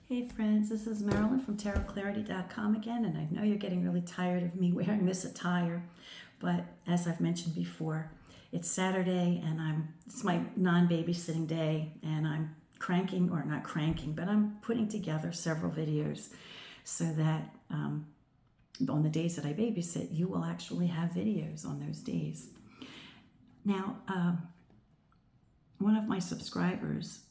Hey friends, this is Marilyn from tarotclarity.com again, and I know you're getting really tired of me wearing this attire, but as I've mentioned before, it's Saturday and it's my non-babysitting day, and I'm cranking, or not cranking, but I'm putting together several videos so that on the days that I babysit, you will actually have videos on those days. Now, one of my subscribers,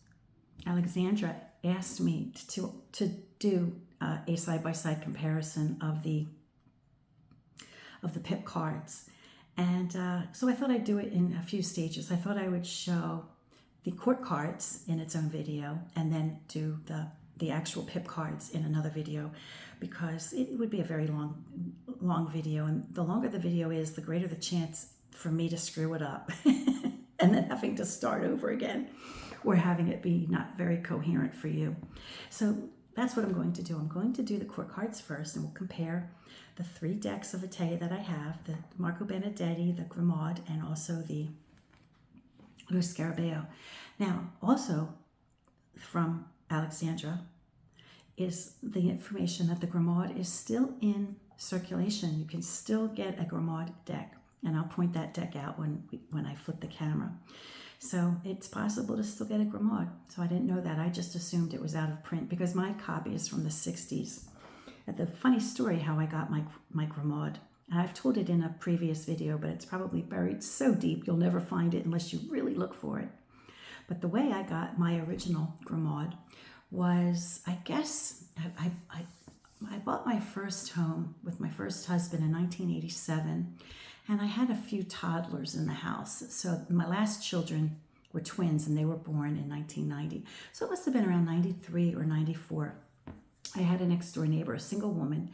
Alexandra, asked me to do a side-by-side comparison of the pip cards, and so I thought I'd do it in a few stages. I thought I would show the court cards in its own video, and then do the actual pip cards in another video, because it would be a very long video, and the longer the video is, the greater the chance for me to screw it up and then having to start over again, or having it be not very coherent for you. So that's what I'm going to do. I'm going to do the court cards first, and we'll compare the 3 decks of Etteilla that I have, the Marco Benedetti, the Grimaud, and also the Lo Scarabeo. Now, also from Alexandra is the information that the Grimaud is still in circulation. You can still get a Grimaud deck, and I'll point that deck out when I flip the camera. So it's possible to still get a Grimaud. So I didn't know that. I just assumed it was out of print because my copy is from the 60s. And the funny story how I got my Grimaud, and I've told it in a previous video, but it's probably buried so deep you'll never find it unless you really look for it. But the way I got my original Grimaud was, I guess, I bought my first home with my first husband in 1987. And I had a few toddlers in the house. So my last children were twins, and they were born in 1990. So it must have been around 93 or 94. I had a next door neighbor, a single woman,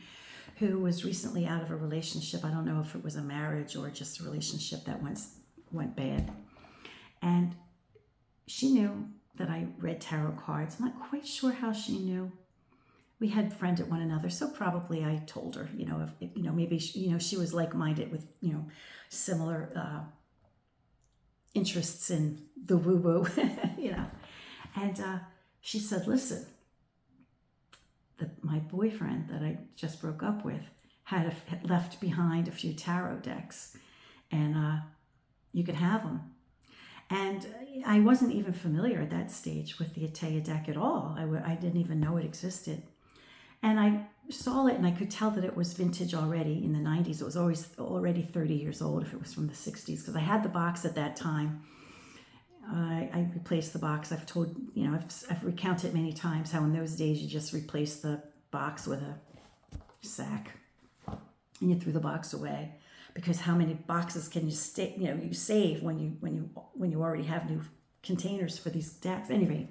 who was recently out of a relationship. I don't know if it was a marriage or just a relationship that went bad. And she knew that I read tarot cards. I'm not quite sure how she knew. We had friended one another, so probably I told her, if maybe she was like-minded with, similar interests in the woo-woo, And she said, listen, my boyfriend that I just broke up with had left behind a few tarot decks, and you could have them. And I wasn't even familiar at that stage with the Etteilla deck at all. I didn't even know it existed. And I saw it, and I could tell that it was vintage already in the 90s. It was already 30 years old if it was from the 60s, because I had the box at that time. I replaced the box. I've told, I've recounted many times how in those days you just replaced the box with a sack, and you threw the box away, because how many boxes can you you save when you already have new containers for these decks? Anyway.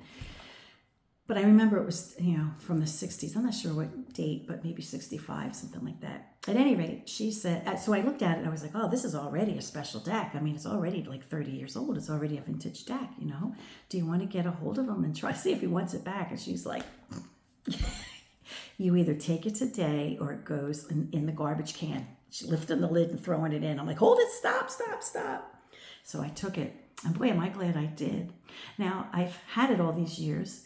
But I remember it was, from the 60s. I'm not sure what date, but maybe 65, something like that. At any rate, she said, so I looked at it and I was like, oh, this is already a special deck. I mean, it's already like 30 years old. It's already a vintage deck, Do you want to get a hold of him and try to see if he wants it back? And she's like, you either take it today or it goes in the garbage can. She lifted the lid and throwing it in. I'm like, hold it, stop. So I took it. And boy, am I glad I did. Now, I've had it all these years.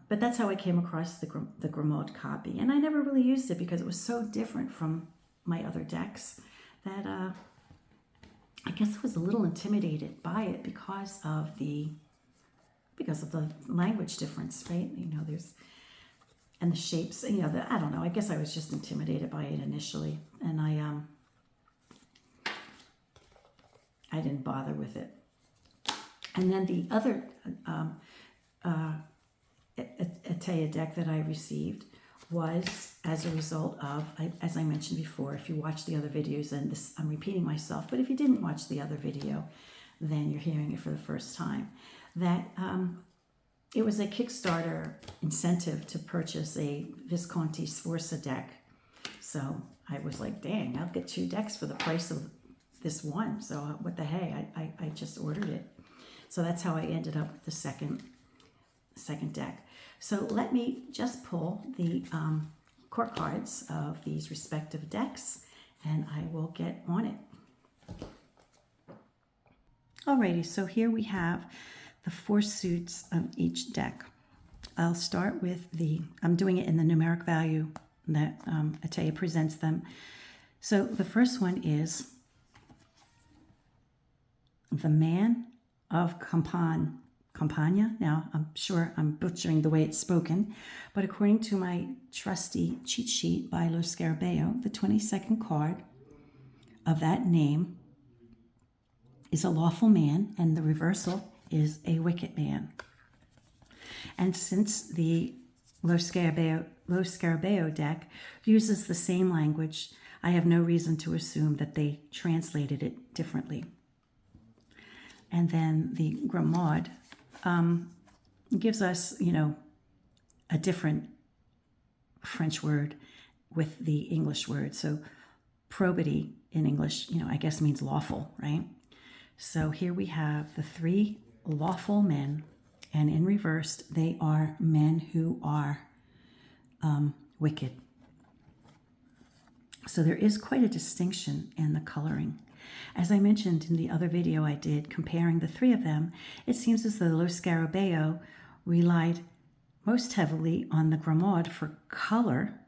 But that's how I came across the Grimaud copy. And I never really used it because it was so different from my other decks that I guess I was a little intimidated by it because of the language difference, right? And the shapes, I don't know. I guess I was just intimidated by it initially. And I didn't bother with it. And then the other Etteilla deck that I received was as a result of, as I mentioned before, if you watch the other videos, and this, I'm repeating myself, but if you didn't watch the other video, then you're hearing it for the first time, that it was a Kickstarter incentive to purchase a Visconti Sforza deck. So I was like, dang, I'll get 2 decks for the price of this one. So what the hey, I just ordered it. So that's how I ended up with the second deck. So let me just pull the court cards of these respective decks, and I will get on it. Alrighty, so here we have the 4 suits of each deck. I'll start with I'm doing it in the numeric value that Etteilla presents them. So the first one is the man of Campania. Now, I'm sure I'm butchering the way it's spoken, but according to my trusty cheat sheet by Lo Scarabeo, the 22nd card of that name is a lawful man, and the reversal is a wicked man. And since the Lo Scarabeo deck uses the same language, I have no reason to assume that they translated it differently. And then the Grimaud gives us, a different French word with the English word. So probity in English, I guess means lawful, right? So here we have the three lawful men, and in reverse, they are men who are wicked. So there is quite a distinction in the coloring. As I mentioned in the other video I did comparing the three of them, it seems as though Lo Scarabeo relied most heavily on the Grimaud for color,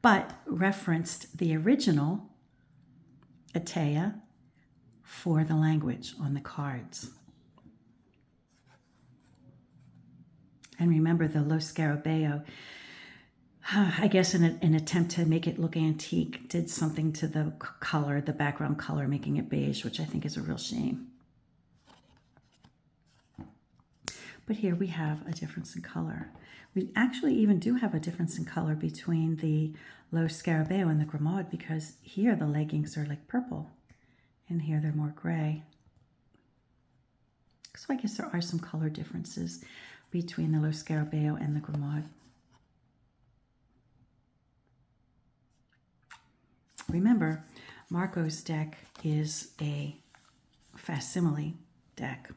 but referenced the original Etteilla for the language on the cards. And remember, the Lo Scarabeo, I guess in an attempt to make it look antique, did something to the color, the background color, making it beige, which I think is a real shame. But here we have a difference in color. We actually even do have a difference in color between the Lo Scarabeo and the Grimaud, because here the leggings are like purple, and here they're more gray. So I guess there are some color differences between the Lo Scarabeo and the Grimaud. Remember, Marco's deck is a facsimile deck.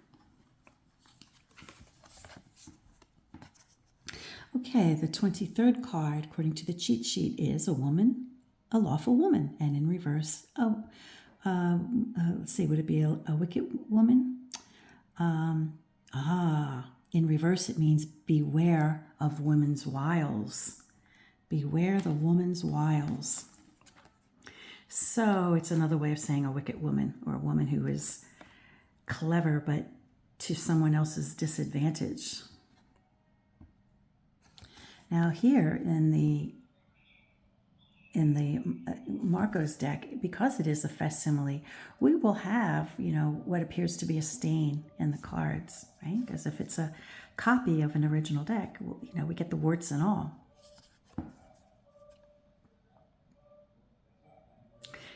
Okay, the 23rd card, according to the cheat sheet, is a woman, a lawful woman, and in reverse, let's see, would it be a wicked woman? In reverse, it means beware of women's wiles. Beware the woman's wiles. So it's another way of saying a wicked woman, or a woman who is clever but to someone else's disadvantage. Now here in the Marco's deck, because it is a facsimile, we will have, what appears to be a stain in the cards, right? Because if it's a copy of an original deck, we get the warts and all.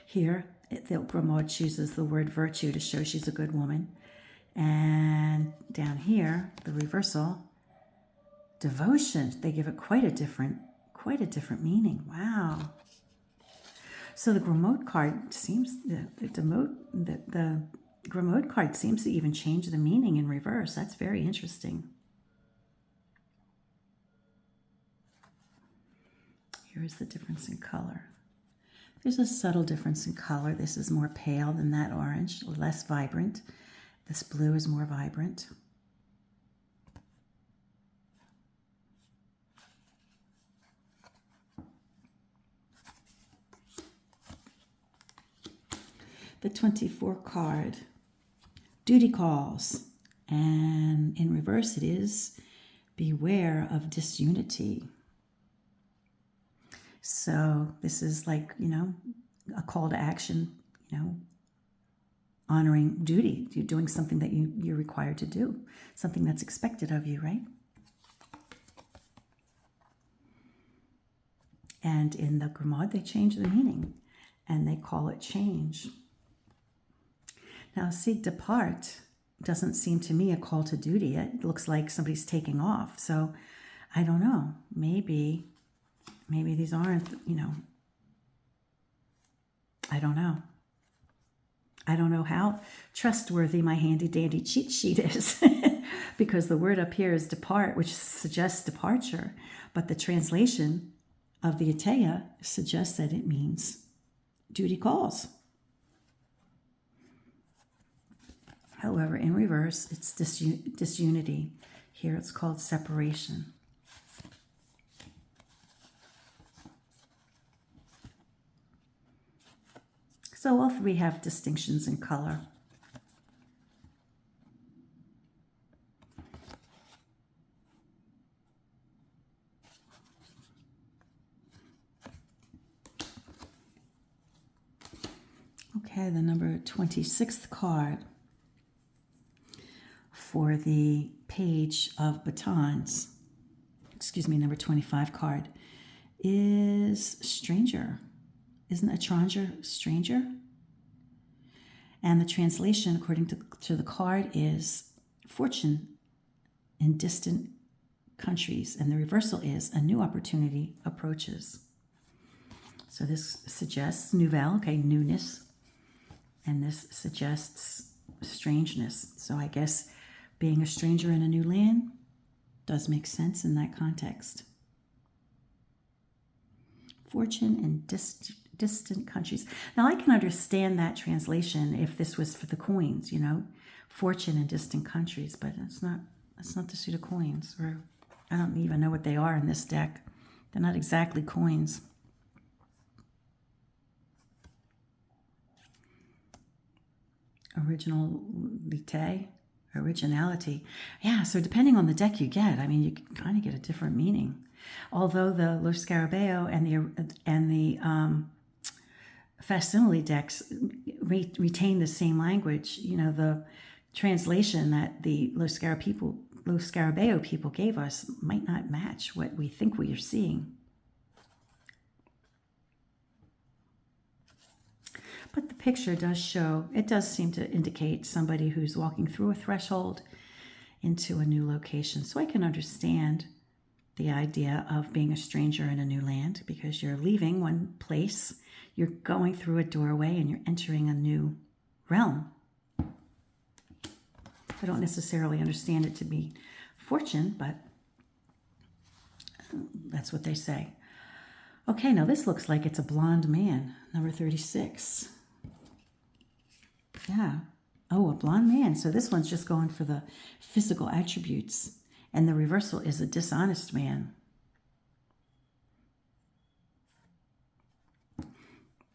Here, the Grimaud chooses the word virtue to show she's a good woman. And down here, the reversal, devotion. They give it quite a different meaning. Wow. So the Grimaud card seems, the Grimaud card seems to even change the meaning in reverse. That's very interesting. Here is the difference in color. There's a subtle difference in color. This is more pale than that orange, less vibrant. This blue is more vibrant. The 24 card, duty calls, and in reverse it is beware of disunity. So this is like, a call to action, honoring duty. You're doing something that you're required to do, something that's expected of you, right? And in the Grimaud, they change the meaning, and they call it change. Now, see, depart doesn't seem to me a call to duty. It looks like somebody's taking off. So I don't know. Maybe these aren't, I don't know. I don't know how trustworthy my handy dandy cheat sheet is because the word up here is depart, which suggests departure, but the translation of the Etteilla suggests that it means duty calls. However, in reverse, it's disunity. Here it's called separation. So all three have distinctions in color. Okay, the number 26th card for the page of batons, excuse me, number 25 card, is stranger. Isn't étranger stranger? And the translation, according to the card, is fortune in distant countries. And the reversal is a new opportunity approaches. So this suggests nouvelle, okay, newness. And this suggests strangeness. So I guess being a stranger in a new land does make sense in that context. Fortune in distant countries. Now I can understand that translation if this was for the coins, you know, fortune in distant countries, but that's not the suit of coins, or I don't even know what they are in this deck. They're not exactly coins. Originality. Yeah, so depending on the deck you get, I mean, you can kind of get a different meaning. Although the Lo Scarabeo and the facsimile decks retain the same language, you know, the translation that the Lo Scarabeo people gave us might not match what we think we are seeing. But the picture does show, it does seem to indicate somebody who's walking through a threshold into a new location. So I can understand the idea of being a stranger in a new land, because you're leaving one place, you're going through a doorway, and you're entering a new realm. I don't necessarily understand it to be fortune, but that's what they say. Okay, now this looks like it's a blonde man, number 36. Yeah. Oh, a blonde man. So this one's just going for the physical attributes. And the reversal is a dishonest man.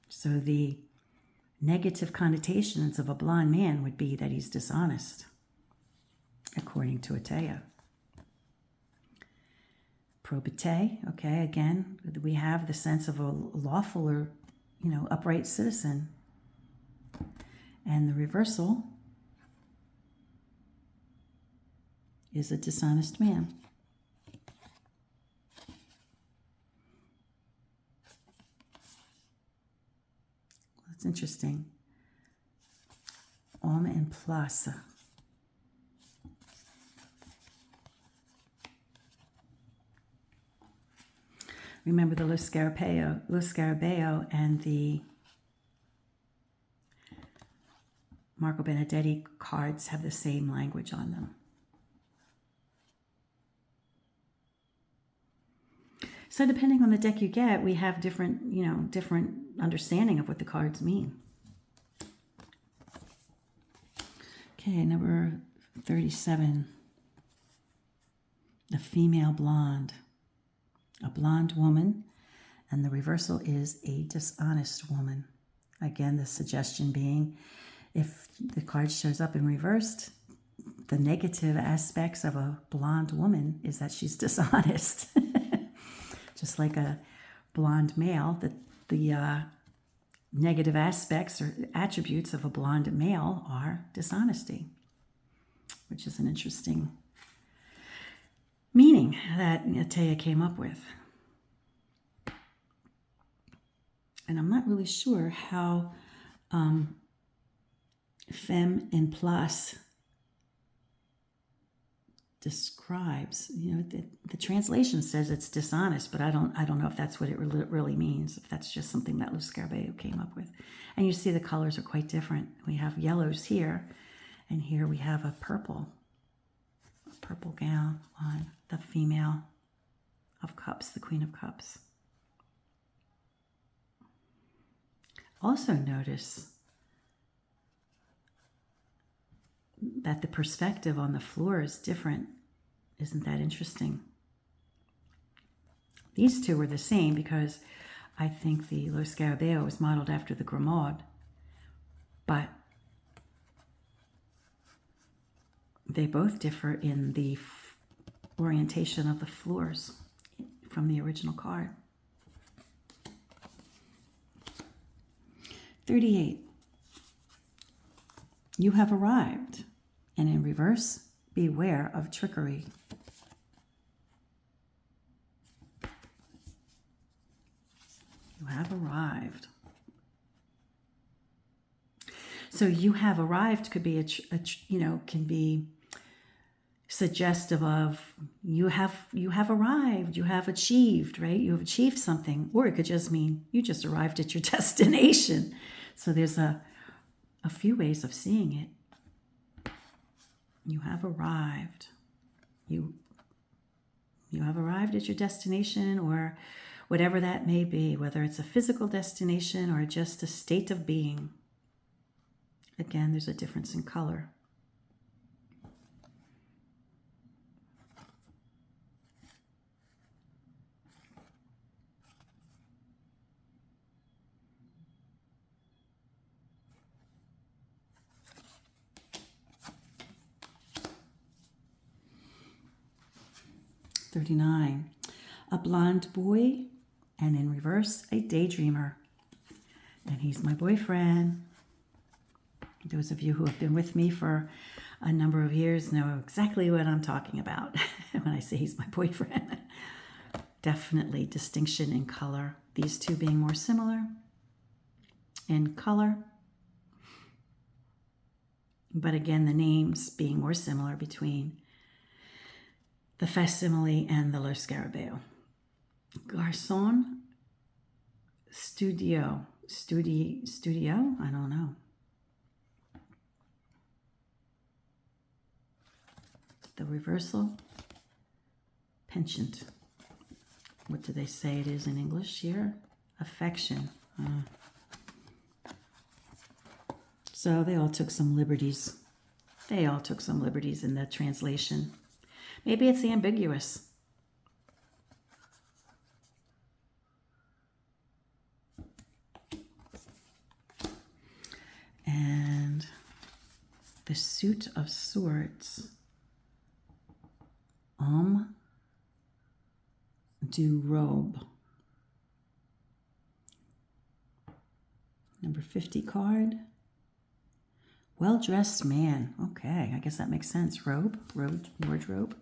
So the negative connotations of a blonde man would be that he's dishonest, according to Etteilla. Probité, okay, again, we have the sense of a lawful or, you know, upright citizen. And the reversal is a dishonest man. That's interesting. Homme en place. Remember the Lo Scarabeo and the Marco Benedetti cards have the same language on them. So depending on the deck you get, we have different, you know, different understanding of what the cards mean. Okay, number 37. The female blonde. A blonde woman, and the reversal is a dishonest woman. Again, the suggestion being, if the card shows up in reversed, the negative aspects of a blonde woman is that she's dishonest. Just like a blonde male, the negative aspects or attributes of a blonde male are dishonesty, which is an interesting meaning that Etteilla came up with. And I'm not really sure how femme en place describes, you know, the translation says it's dishonest, but I don't know if that's what it really means, if that's just something that Lo Scarabeo came up with. And you see the colors are quite different. We have yellows here, and here we have a purple gown on the female of cups, the Queen of Cups. Also notice that the perspective on the floor is different Isn't that interesting? These two were the same because I think the Lo Scarabeo was modeled after the Grimaud, but they both differ in the orientation of the floors from the original card. 38. You have arrived, and in reverse, beware of trickery. You have arrived. So you have arrived could be can be suggestive of you have arrived, you have achieved, right? You have achieved something, or it could just mean you just arrived at your destination. So there's a few ways of seeing it. You have arrived. You have arrived at your destination, or whatever that may be, whether it's a physical destination or just a state of being. Again, there's a difference in color. $39. A blonde boy, and in reverse, a daydreamer. And he's my boyfriend. Those of you who have been with me for a number of years know exactly what I'm talking about when I say he's my boyfriend. Definitely distinction in color. These two being more similar in color. But again, the names being more similar between the facsimile and the Lo Scarabeo. Garçon studio. Studio? I don't know. The reversal, penchant. What do they say it is in English here? Affection. So they all took some liberties. They all took some liberties in the translation. Maybe it's ambiguous. And the suit of swords. Homme du robe. Number 50 card. Well-dressed man. Okay, I guess that makes sense. Wardrobe.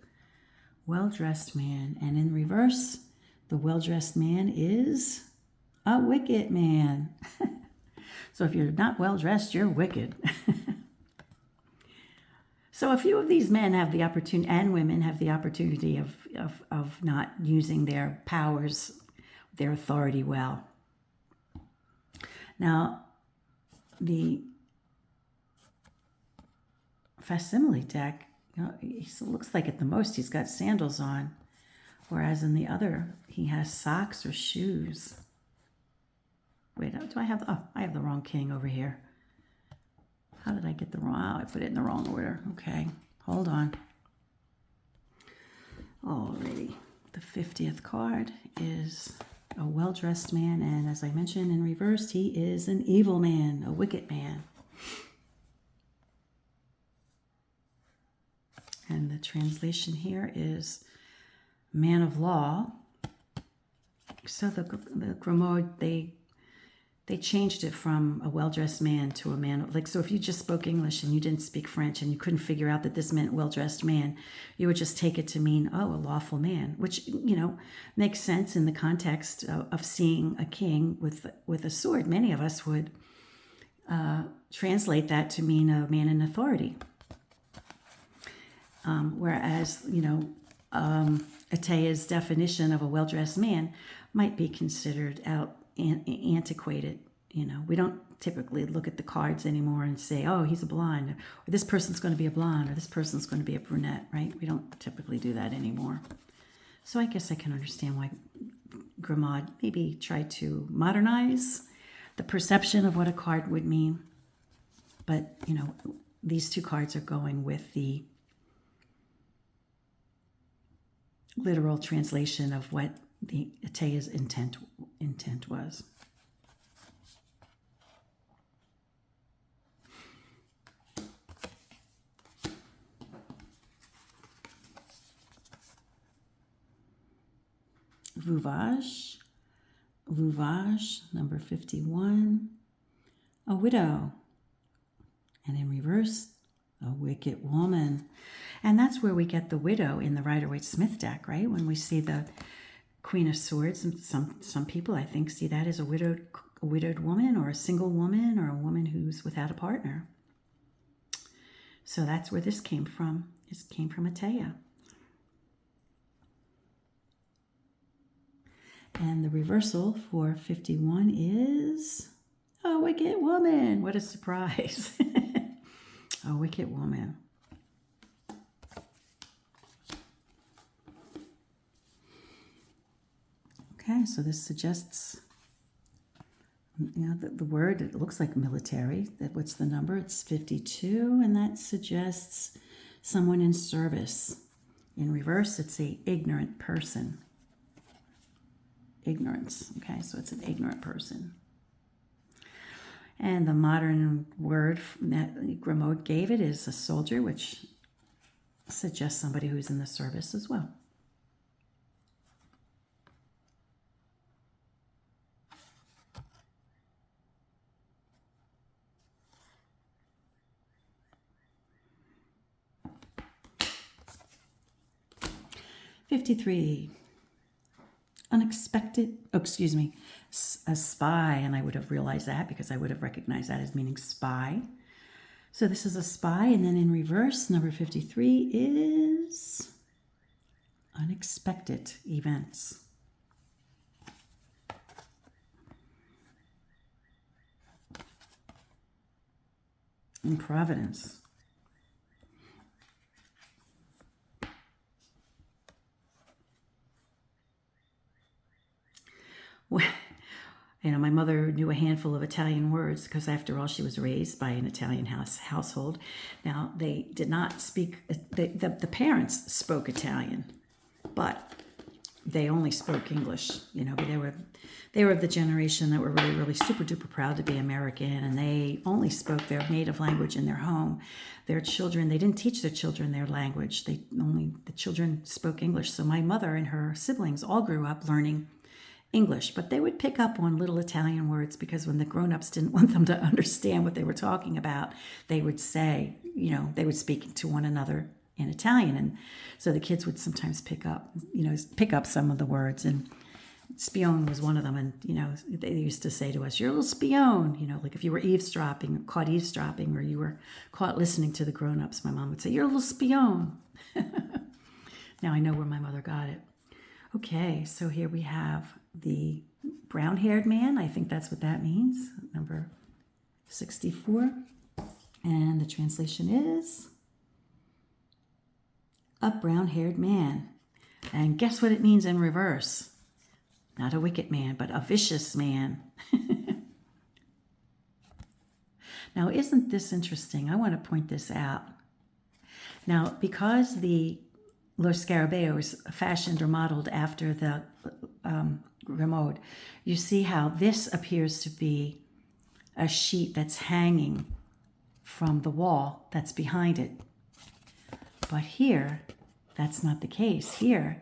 Well-dressed man. And in reverse, the well-dressed man is a wicked man. So if you're not well-dressed, you're wicked. So a few of these men have the opportunity, and women have the opportunity of not using their powers, their authority well. Now, the facsimile deck, it looks like at the most he's got sandals on, whereas in the other he has socks or shoes. Wait, I have the wrong king over here. How did I get the wrong? Oh, I put it in the wrong order. Okay, hold on. Alrighty, the 50th card is a well-dressed man, and as I mentioned in reverse, he is an evil man, a wicked man. And the translation here is man of law. So the Grimaud, they changed it from a well-dressed man to a man. Like, so if you just spoke English and you didn't speak French and you couldn't figure out that this meant well-dressed man, you would just take it to mean, oh, a lawful man, which, makes sense in the context of seeing a king with a sword. Many of us would translate that to mean a man in authority. Whereas, Etteilla's definition of a well-dressed man might be considered antiquated. We don't typically look at the cards anymore and say, oh, he's a blonde, or this person's going to be a blonde, or this person's going to be a brunette, right? We don't typically do that anymore. So I guess I can understand why Grimaud maybe tried to modernize the perception of what a card would mean. But, these two cards are going with the literal translation of what the Etteilla's intent was. Vouvage, number 51, a widow. And in reverse, a wicked woman. And that's where we get the widow in the Rider-Waite-Smith deck, right? When we see the Queen of Swords, and some people, I think, see that as a widowed woman or a single woman or a woman who's without a partner. So that's where this came from. This came from Etteilla. And the reversal for 51 is a wicked woman. What a surprise. A wicked woman. Okay, so this suggests, the word, it looks like military. What's the number? It's 52, and that suggests someone in service. In reverse, it's a ignorant person. Ignorance. Okay, so it's an ignorant person. And the modern word that Grimaud gave it is a soldier, which suggests somebody who's in the service as well. "53. Unexpected, a spy," and I would have realized that because I would have recognized that as meaning spy. So this is a spy, and then in reverse, number 53 is unexpected events. And providence. Well, my mother knew a handful of Italian words because, after all, she was raised by an Italian household. Now, they did not speak, the parents spoke Italian, but they only spoke English. But they were of the generation that were really, really super duper proud to be American, and they only spoke their native language in their home. Their children, they didn't teach their children their language. The children spoke English. So my mother and her siblings all grew up learning English, but they would pick up on little Italian words because when the grown-ups didn't want them to understand what they were talking about, they would say, they would speak to one another in Italian. And so the kids would sometimes pick up some of the words, and spion was one of them. And, they used to say to us, "You're a little spion," like if you were caught eavesdropping, or you were caught listening to the grown-ups, my mom would say, "You're a little spion." Now I know where my mother got it. Okay, so here we have the brown-haired man. I think that's what that means, number 64. And the translation is a brown-haired man. And guess what it means in reverse? Not a wicked man, but a vicious man. Now, isn't this interesting? I want to point this out. Now, because the Lo Scarabeo is fashioned or modeled after the Grimaud, you see how this appears to be a sheet that's hanging from the wall that's behind it. But here, that's not the case. Here,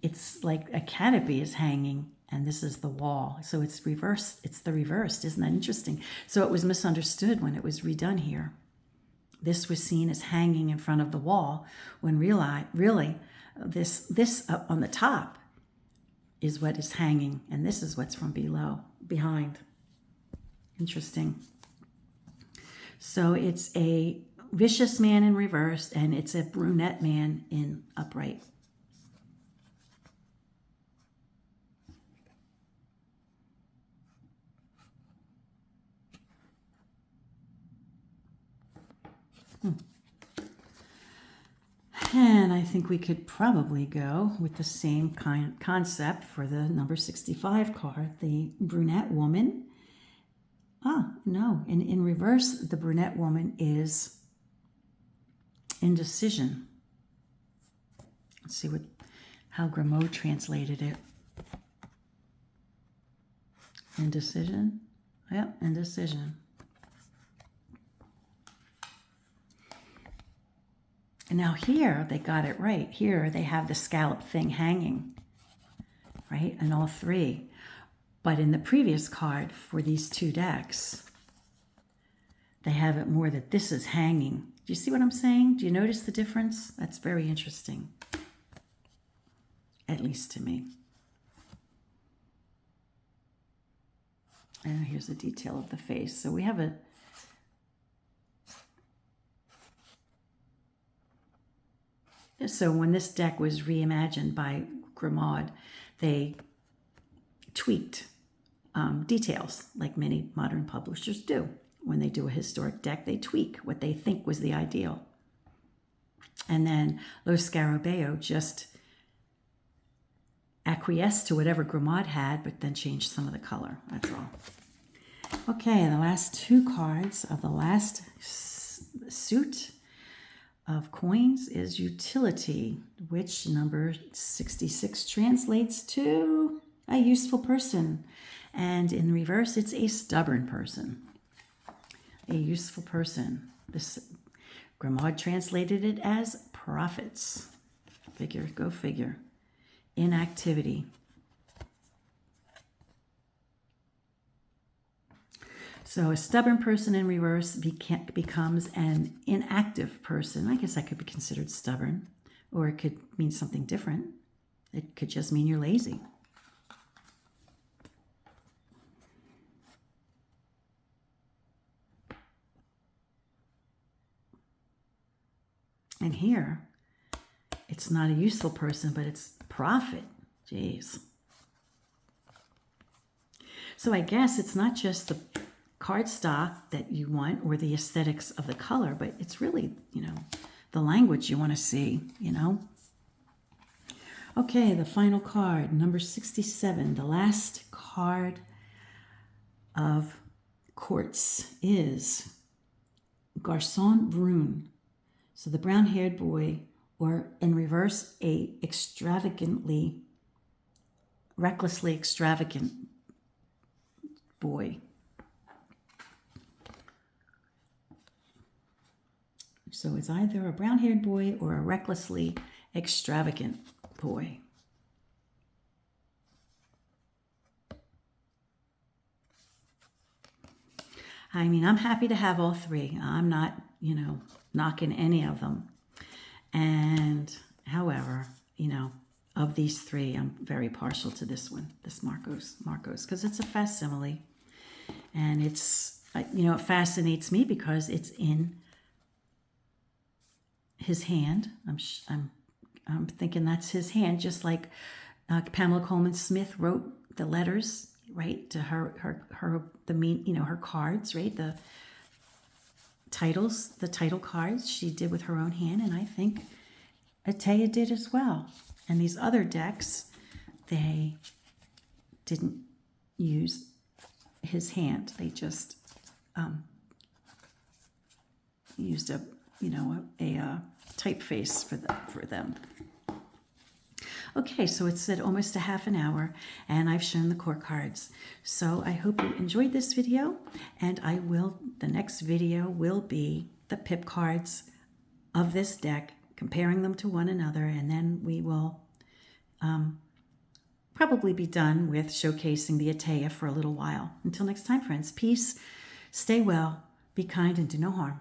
it's like a canopy is hanging, and this is the wall. So it's reversed. It's the reversed. Isn't that interesting? So it was misunderstood when it was redone here. This was seen as hanging in front of the wall, when really this up on the top is what is hanging, and this is what's from behind. Interesting. So it's a vicious man in reverse, and it's a brunette man in upright. And I think we could probably go with the same concept for the number 65 card, the brunette woman. No, in reverse, the brunette woman is indecision. Let's see how Grimaud translated it. Indecision. Yep, Indecision. And now here, they got it right. Here, they have the scallop thing hanging, right? And all three. But in the previous card for these two decks, they have it more that this is hanging. Do you see what I'm saying? Do you notice the difference? That's very interesting. At least to me. And here's a detail of the face. So we have so when this deck was reimagined by Grimaud, they tweaked details like many modern publishers do. When they do a historic deck, they tweak what they think was the ideal. And then Lo Scarabeo just acquiesced to whatever Grimaud had, but then changed some of the color. That's all. Okay, the last two cards of the last suit of coins is utility, which number 66 translates to a useful person. And in reverse, it's a stubborn person. A useful person. This Grimaud translated it as profits. Figure, go figure. Inactivity. So a stubborn person in reverse becomes an inactive person. I guess that could be considered stubborn, or it could mean something different. It could just mean you're lazy. And here, it's not a useful person, but it's profit. Jeez. So I guess it's not just the cardstock that you want or the aesthetics of the color, but it's really, the language you want to see, Okay, the final card, number 67, the last card of courts is Garçon Brun. So the brown-haired boy, or in reverse, a recklessly extravagant boy. So it's either a brown-haired boy or a recklessly extravagant boy. I mean, I'm happy to have all three. I'm not, knocking any of them. And however, of these three, I'm very partial to this one, this Marco's, because it's a facsimile. And it's, it fascinates me because it's in his hand. I'm thinking that's his hand, just like Pamela Coleman Smith wrote the letters, right, to her cards, right, the title cards she did with her own hand, and I think Etteilla did as well. And these other decks, they didn't use his hand. They just used a typeface for them. Okay, so it's at almost a half an hour, and I've shown the court cards. So I hope you enjoyed this video, and the next video will be the pip cards of this deck, comparing them to one another, and then we will probably be done with showcasing the Etteilla for a little while. Until next time, friends, peace, stay well, be kind, and do no harm.